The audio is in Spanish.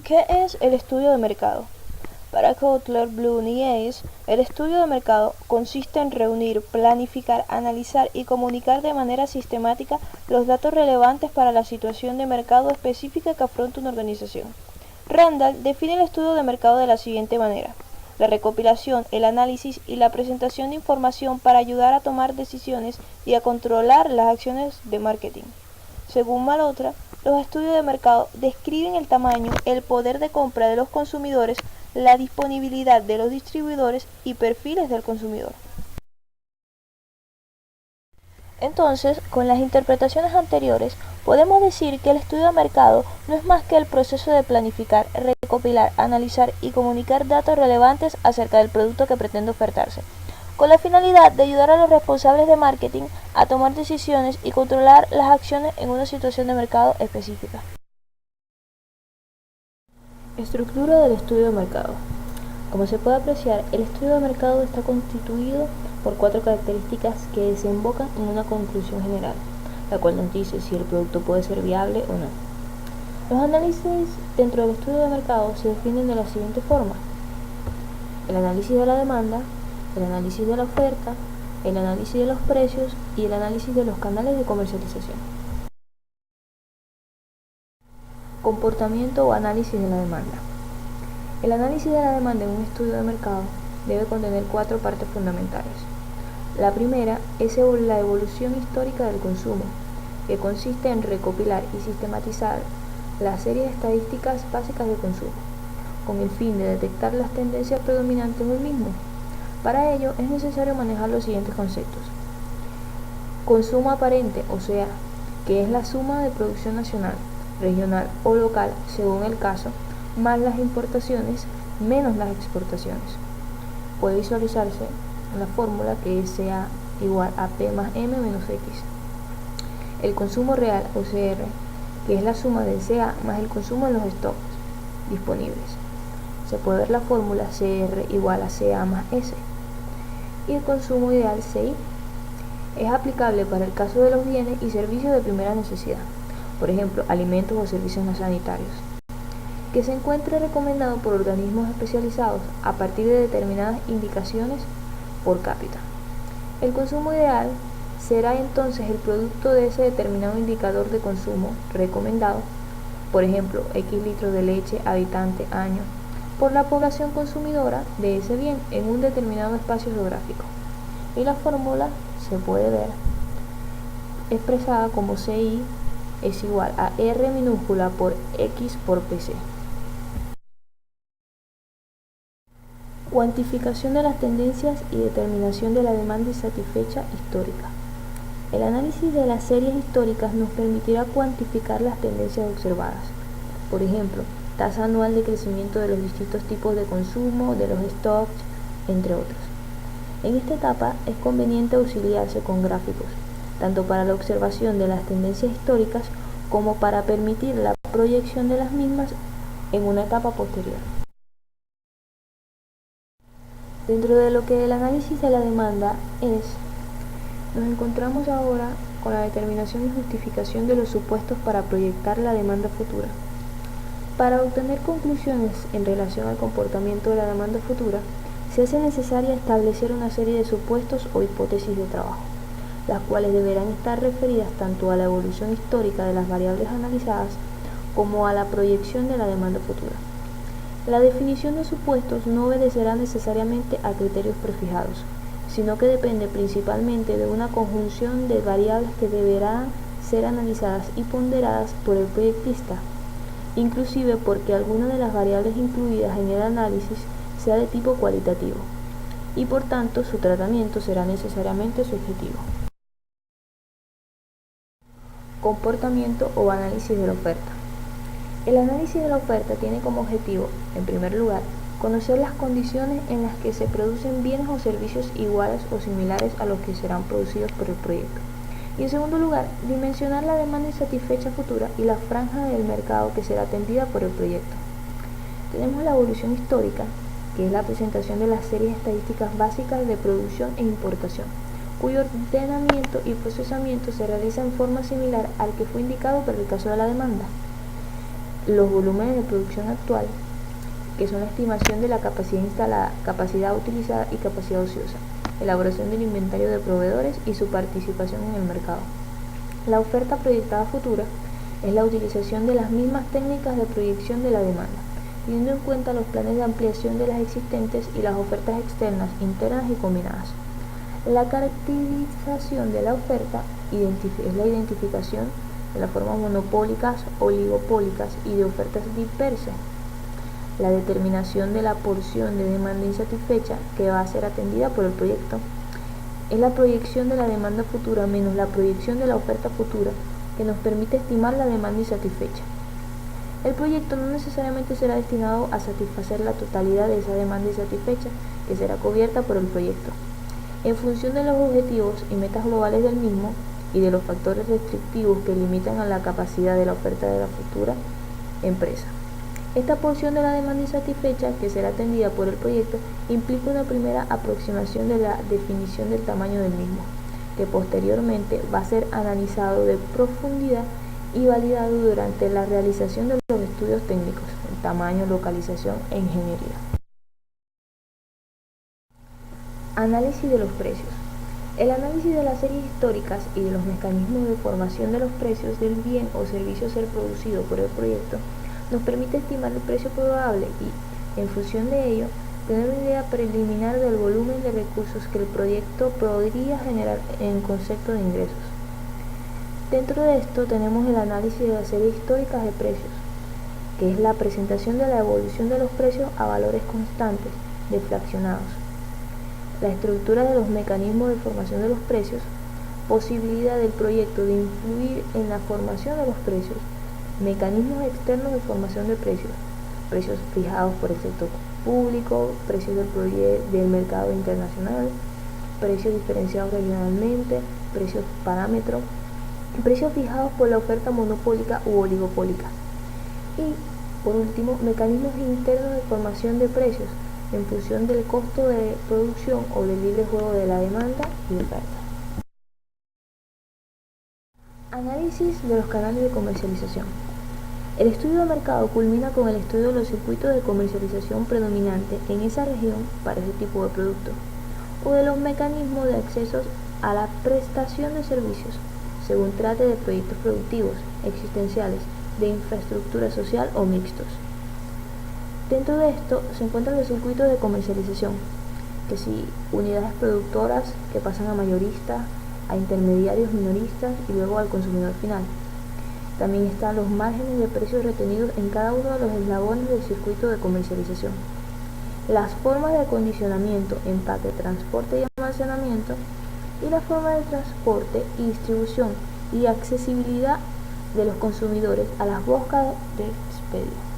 ¿Qué es el estudio de mercado? Para Kotler, Bloom y Hayes, el estudio de mercado consiste en reunir, planificar, analizar y comunicar de manera sistemática los datos relevantes para la situación de mercado específica que afronta una organización. Randall define el estudio de mercado de la siguiente manera: la recopilación, el análisis y la presentación de información para ayudar a tomar decisiones y a controlar las acciones de marketing. Según Malotra, los estudios de mercado describen el tamaño, el poder de compra de los consumidores, la disponibilidad de los distribuidores y perfiles del consumidor. Entonces, con las interpretaciones anteriores, podemos decir que el estudio de mercado no es más que el proceso de planificar, recopilar, analizar y comunicar datos relevantes acerca del producto que pretende ofertarse, con la finalidad de ayudar a los responsables de marketing a tomar decisiones y controlar las acciones en una situación de mercado específica. Estructura del estudio de mercado. Como se puede apreciar, el estudio de mercado está constituido por 4 características que desembocan en una conclusión general, la cual nos dice si el producto puede ser viable o no. Los análisis dentro del estudio de mercado se definen de la siguiente forma: el análisis de la demanda, el análisis de la oferta, el análisis de los precios y el análisis de los canales de comercialización. Comportamiento o análisis de la demanda. El análisis de la demanda en un estudio de mercado debe contener 4 partes fundamentales. La primera es la evolución histórica del consumo, que consiste en recopilar y sistematizar las series estadísticas básicas de consumo, con el fin de detectar las tendencias predominantes del mismo. Para ello es necesario manejar los siguientes conceptos: consumo aparente, o sea, que es la suma de producción nacional, regional o local, según el caso, más las importaciones menos las exportaciones. Puede visualizarse en la fórmula que es CA igual a P más M menos X. El consumo real, o CR, que es la suma del CA más el consumo en los stocks disponibles. Se puede ver la fórmula CR igual a CA más S. Y el consumo ideal, CI, es aplicable para el caso de los bienes y servicios de primera necesidad, por ejemplo, alimentos o servicios no sanitarios, que se encuentre recomendado por organismos especializados a partir de determinadas indicaciones por cápita. El consumo ideal será entonces el producto de ese determinado indicador de consumo recomendado, por ejemplo, X litros de leche habitante año, por la población consumidora de ese bien en un determinado espacio geográfico. Y la fórmula se puede ver expresada como CI es igual a R minúscula por X por PC. Cuantificación de las tendencias y determinación de la demanda insatisfecha histórica. El análisis de las series históricas nos permitirá cuantificar las tendencias observadas. Por ejemplo, tasa anual de crecimiento de los distintos tipos de consumo, de los stocks, entre otros. En esta etapa es conveniente auxiliarse con gráficos, tanto para la observación de las tendencias históricas como para permitir la proyección de las mismas en una etapa posterior. Dentro de lo que el análisis de la demanda es, nos encontramos ahora con la determinación y justificación de los supuestos para proyectar la demanda futura. Para obtener conclusiones en relación al comportamiento de la demanda futura, se hace necesaria establecer una serie de supuestos o hipótesis de trabajo, las cuales deberán estar referidas tanto a la evolución histórica de las variables analizadas como a la proyección de la demanda futura. La definición de supuestos no obedecerá necesariamente a criterios prefijados, sino que depende principalmente de una conjunción de variables que deberán ser analizadas y ponderadas por el proyectista, inclusive porque alguna de las variables incluidas en el análisis sea de tipo cualitativo, y por tanto su tratamiento será necesariamente subjetivo. Comportamiento o análisis de la oferta. El análisis de la oferta tiene como objetivo, en primer lugar, conocer las condiciones en las que se producen bienes o servicios iguales o similares a los que serán producidos por el proyecto. Y en segundo lugar, dimensionar la demanda insatisfecha futura y la franja del mercado que será atendida por el proyecto. Tenemos la evolución histórica, que es la presentación de las series estadísticas básicas de producción e importación, cuyo ordenamiento y procesamiento se realiza en forma similar al que fue indicado para el caso de la demanda. los volúmenes de producción actual, que son la estimación de la capacidad instalada, capacidad utilizada y capacidad ociosa, elaboración del inventario de proveedores y su participación en el mercado. La oferta proyectada futura es la utilización de las mismas técnicas de proyección de la demanda, teniendo en cuenta los planes de ampliación de las existentes y las ofertas externas, internas y combinadas. La caracterización de la oferta es la identificación de las formas monopólicas, oligopólicas y de ofertas dispersas. La determinación de la porción de demanda insatisfecha que va a ser atendida por el proyecto es la proyección de la demanda futura menos la proyección de la oferta futura que nos permite estimar la demanda insatisfecha. El proyecto no necesariamente será destinado a satisfacer la totalidad de esa demanda insatisfecha que será cubierta por el proyecto. En función de los objetivos y metas globales del mismo y de los factores restrictivos que limitan a la capacidad de la oferta de la futura empresa. Esta porción de la demanda insatisfecha que será atendida por el proyecto implica una primera aproximación de la definición del tamaño del mismo, que posteriormente va a ser analizado de profundidad y validado durante la realización de los estudios técnicos, en tamaño, localización e ingeniería. Análisis de los precios. El análisis de las series históricas y de los mecanismos de formación de los precios del bien o servicio a ser producido por el proyecto nos permite estimar el precio probable y, en función de ello, tener una idea preliminar del volumen de recursos que el proyecto podría generar en concepto de ingresos. Dentro de esto tenemos el análisis de las series históricas de precios, que es la presentación de la evolución de los precios a valores constantes, deflacionados. La estructura de los mecanismos de formación de los precios, posibilidad del proyecto de influir en la formación de los precios, mecanismos externos de formación de precios, precios fijados por el sector público, precios del mercado internacional, precios diferenciados regionalmente, precios parámetros, precios fijados por la oferta monopólica u oligopólica. Y, por último, mecanismos internos de formación de precios en función del costo de producción o del libre juego de la demanda y oferta. Análisis de los canales de comercialización. El estudio de mercado culmina con el estudio de los circuitos de comercialización predominantes en esa región para ese tipo de producto, o de los mecanismos de acceso a la prestación de servicios, según trate de proyectos productivos, existenciales, de infraestructura social o mixtos. Dentro de esto se encuentran los circuitos de comercialización, que si unidades productoras que pasan a mayoristas, a intermediarios minoristas y luego al consumidor final. También están los márgenes de precios retenidos en cada uno de los eslabones del circuito de comercialización. Las formas de acondicionamiento, empaque, transporte y almacenamiento, y la forma de transporte y distribución y accesibilidad de los consumidores a las búsquedas de expedio.